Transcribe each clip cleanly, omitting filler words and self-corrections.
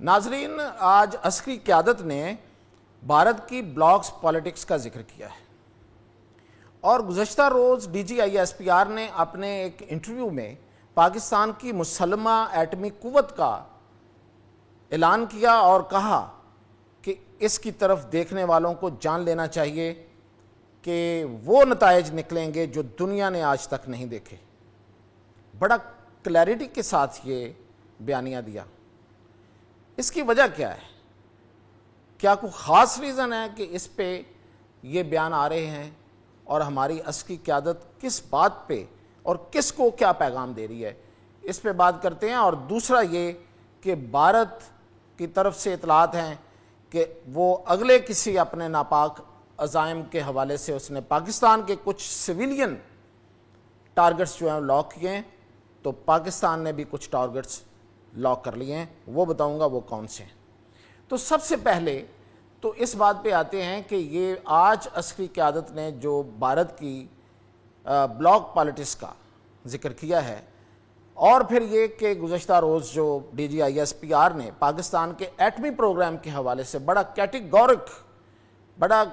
ناظرین، آج عسکری قیادت نے بھارت کی بلاکس پالیٹکس کا ذکر کیا ہے اور گزشتہ روز D G I S P R نے اپنے ایک انٹرویو میں پاکستان کی مسلمہ ایٹمی قوت کا اعلان کیا اور کہا کہ اس کی طرف دیکھنے والوں کو جان لینا چاہیے کہ وہ نتائج نکلیں گے جو دنیا نے آج تک نہیں دیکھے۔ بڑا کلیئرٹی کے ساتھ یہ بیانیہ دیا۔ اس کی وجہ کیا ہے؟ کیا کوئی خاص ریزن ہے کہ اس پہ یہ بیان آ رہے ہیں اور ہماری عسکری قیادت کس بات پہ اور کس کو کیا پیغام دے رہی ہے؟ اس پہ بات کرتے ہیں۔ اور دوسرا یہ کہ بھارت کی طرف سے اطلاعات ہیں کہ وہ اگلے کسی اپنے ناپاک عزائم کے حوالے سے اس نے پاکستان کے کچھ سویلین ٹارگٹس جو ہیں لاک کیے ہیں، تو پاکستان نے بھی کچھ ٹارگٹس لاک کر لیے ہیں، وہ بتاؤں گا وہ کون سے ہیں۔ تو سب سے پہلے تو اس بات پہ آتے ہیں کہ یہ آج عسکری قیادت نے جو بھارت کی بلاک پالیٹکس کا ذکر کیا ہے، اور پھر یہ کہ گزشتہ روز جو D G I S P R نے پاکستان کے ایٹمی پروگرام کے حوالے سے بڑا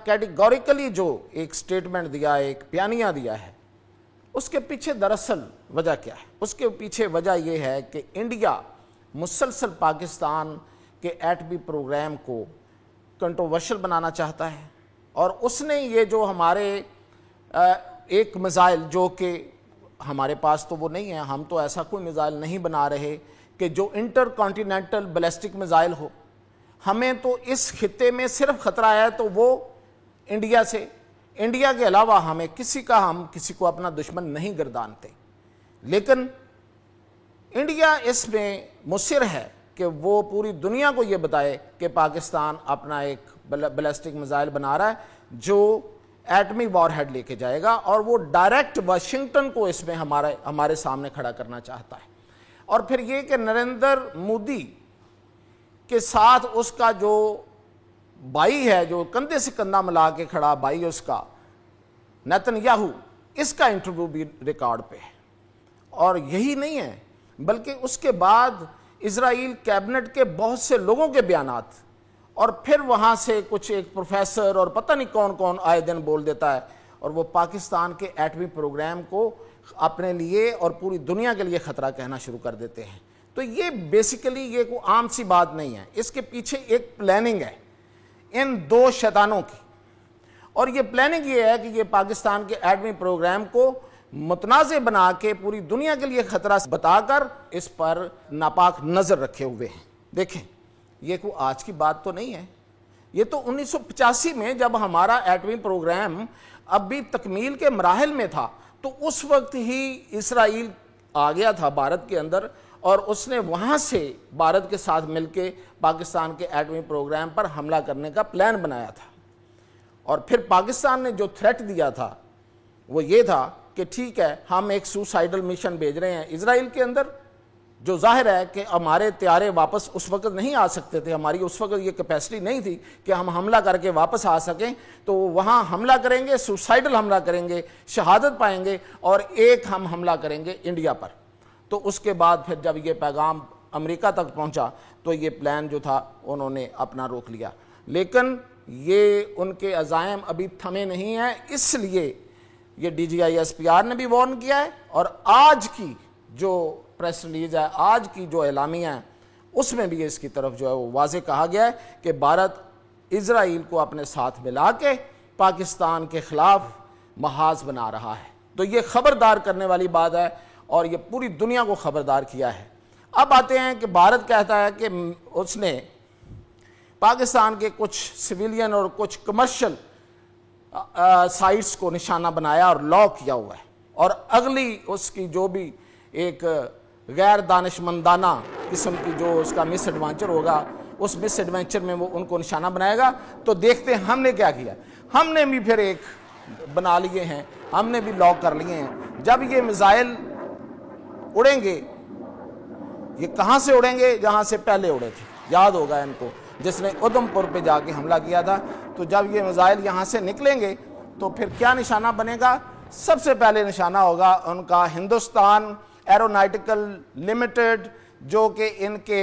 کیٹیگوریکلی جو ایک سٹیٹمنٹ دیا ہے، ایک بیانیہ دیا ہے، اس کے پیچھے دراصل وجہ کیا ہے؟ اس کے پیچھے وجہ یہ ہے کہ انڈیا مسلسل پاکستان کے ایٹمی پروگرام کو کنٹروورشل بنانا چاہتا ہے، اور اس نے یہ جو ہمارے ایک میزائل جو کہ ہمارے پاس تو وہ نہیں ہے، ہم تو ایسا کوئی میزائل نہیں بنا رہے کہ جو انٹر کانٹیننٹل بیلسٹک میزائل ہو، ہمیں تو اس خطے میں صرف خطرہ ہے تو وہ انڈیا سے، انڈیا کے علاوہ ہم کسی کو اپنا دشمن نہیں گردانتے، لیکن انڈیا اس میں مصر ہے کہ وہ پوری دنیا کو یہ بتائے کہ پاکستان اپنا ایک بیلسٹک میزائل بنا رہا ہے جو ایٹمی وار ہیڈ لے کے جائے گا، اور وہ ڈائریکٹ واشنگٹن کو اس میں ہمارے سامنے کھڑا کرنا چاہتا ہے۔ اور پھر یہ کہ نریندر مودی کے ساتھ اس کا جو بھائی ہے، جو کندھے سے کندھا ملا کے کھڑا بھائی اس کا نیتن یاہو، اس کا انٹرویو بھی ریکارڈ پہ ہے۔ اور یہی نہیں ہے بلکہ اس کے بعد اسرائیل کیبنٹ کے بہت سے لوگوں کے بیانات، اور پھر وہاں سے کچھ ایک پروفیسر اور پتہ نہیں کون کون آئے دن بول دیتا ہے، اور وہ پاکستان کے ایٹمی پروگرام کو اپنے لیے اور پوری دنیا کے لیے خطرہ کہنا شروع کر دیتے ہیں۔ تو یہ بیسیکلی یہ کوئی عام سی بات نہیں ہے، اس کے پیچھے ایک پلاننگ ہے ان دو شیطانوں کی، اور یہ پلاننگ یہ ہے کہ یہ پاکستان کے ایٹمی پروگرام کو متنازع بنا کے پوری دنیا کے لیے خطرہ بتا کر اس پر ناپاک نظر رکھے ہوئے ہیں۔ دیکھیں، یہ کوئی آج کی بات تو نہیں ہے، یہ تو 1985 میں جب ہمارا ایٹمی پروگرام اب بھی تکمیل کے مراحل میں تھا، تو اس وقت ہی اسرائیل آ گیا تھا بھارت کے اندر، اور اس نے وہاں سے بھارت کے ساتھ مل کے پاکستان کے ایٹمی پروگرام پر حملہ کرنے کا پلان بنایا تھا۔ اور پھر پاکستان نے جو تھریٹ دیا تھا وہ یہ تھا کہ ٹھیک ہے، ہم ایک سوسائیڈل مشن بھیج رہے ہیں اسرائیل کے اندر، جو ظاہر ہے کہ ہمارے طیارے واپس اس وقت نہیں آ سکتے تھے، ہماری اس وقت یہ کیپیسٹی نہیں تھی کہ ہم حملہ کر کے واپس آ سکیں، تو وہاں حملہ کریں گے، سوسائیڈل حملہ کریں گے، شہادت پائیں گے، اور ایک ہم حملہ کریں گے انڈیا پر۔ تو اس کے بعد پھر جب یہ پیغام امریکہ تک پہنچا تو یہ پلان جو تھا انہوں نے اپنا روک لیا، لیکن یہ ان کے عزائم ابھی تھمے نہیں ہیں، اس لیے یہ D G I S P R نے بھی وارن کیا ہے، اور آج کی جو پریس ریلیز ہے، آج کی جو اعلامیہ ہے، اس میں بھی اس کی طرف جو ہے وہ واضح کہا گیا ہے کہ بھارت اسرائیل کو اپنے ساتھ ملا کے پاکستان کے خلاف محاذ بنا رہا ہے۔ تو یہ خبردار کرنے والی بات ہے، اور یہ پوری دنیا کو خبردار کیا ہے۔ اب آتے ہیں کہ بھارت کہتا ہے کہ اس نے پاکستان کے کچھ سویلین اور کچھ کمرشل سائٹس کو نشانہ بنایا اور لاک کیا ہوا ہے، اور اگلی اس کی جو بھی ایک غیر دانشمندانہ قسم کی جو اس کا مس ایڈوینچر ہوگا، اس مس ایڈوینچر میں وہ ان کو نشانہ بنائے گا۔ تو دیکھتے ہیں ہم نے کیا کیا، ہم نے بھی پھر ایک بنا لیے ہیں، ہم نے بھی لاک کر لیے ہیں۔ جب یہ میزائل اڑیں گے، یہ کہاں سے اڑیں گے؟ جہاں سے پہلے اڑے تھے، یاد ہوگا ان کو، جس نے ادھم پور پہ جا کے حملہ کیا تھا۔ تو جب یہ میزائل یہاں سے نکلیں گے تو پھر کیا نشانہ بنے گا؟ سب سے پہلے نشانہ ہوگا ان کا ہندوستان ایروناٹیکل لمیٹڈ، جو کہ ان کے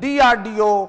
DRDO